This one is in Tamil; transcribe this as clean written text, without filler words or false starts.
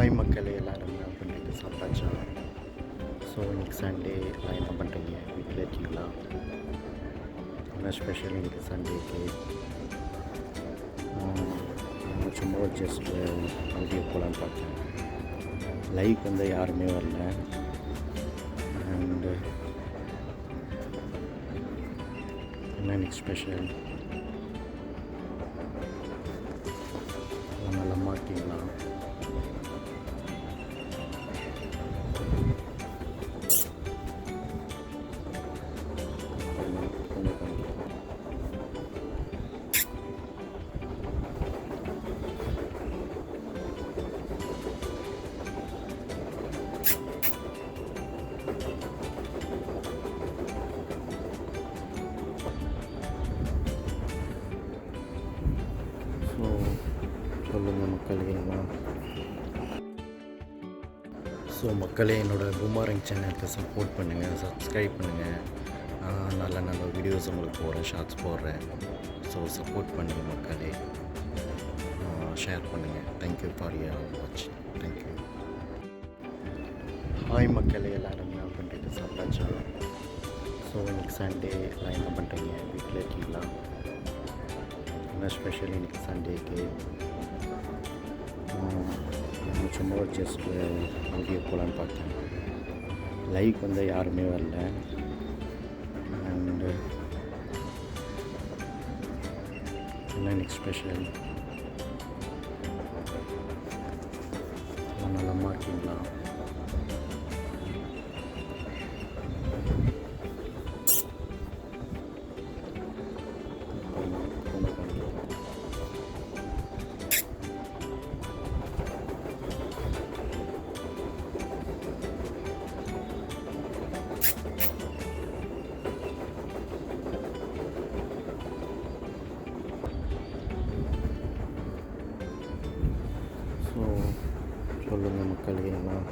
ஹாய் மக்களே, எல்லோரும் என்ன பண்ணுறீங்க? சாப்பிட்டாச்சா? ஸோ இன்றைக்கி சண்டே எல்லாம் என்ன பண்ணுறீங்க? வீட்டில் இருக்கீங்களா? என்ன ஸ்பெஷல் இன்றைக்கி சண்டேக்கு? நான் சும்மா ஒரு ஜஸ்ட் வீடியோ போகலான்னு பார்த்தேன். லைக் வந்து யாருமே வரல. அண்டு என்ன இன்றைக்கி ஸ்பெஷல்? நலமாக இருக்கீங்களா? ஸோ சொல்லுங்கள் மக்களே எல்லாம். ஸோ மக்களே, என்னோடய பூமாரிங் சேனலுக்கு சப்போர்ட் பண்ணுங்கள், சப்ஸ்கிரைப் பண்ணுங்கள். நல்ல நல்ல வீடியோஸ் உங்களுக்கு போடுறேன், ஷார்ட்ஸ் போடுறேன். ஸோ சப்போர்ட் பண்ணுங்கள் மக்களே, ஷேர் பண்ணுங்கள். தேங்க்யூ ஃபார் யுவர் வாட்சிங். தேங்க்யூ. ஹாய் மக்களே, எல்லோரும் என்ன பண்ணுறீங்க? சாப்பிட்டாச்சா? ஸோ இன்றைக்கி சண்டே எல்லாம் என்ன பண்ணுறீங்க? வீட்டில் இருக்கீங்களா? என்ன ஸ்பெஷல் இன்றைக்கி சண்டேக்கு? நான் சும்மா ஒரு ஜஸ்ட் வீடியோ போகலான்னு பார்த்தேன். லைக் வந்து யாருமே வரல. அண்டு என்ன இன்றைக்கி ஸ்பெஷல்? நலமாக இருக்கீங்களா? ஸோ சொல்லுங்கள் மக்களே எல்லாம்.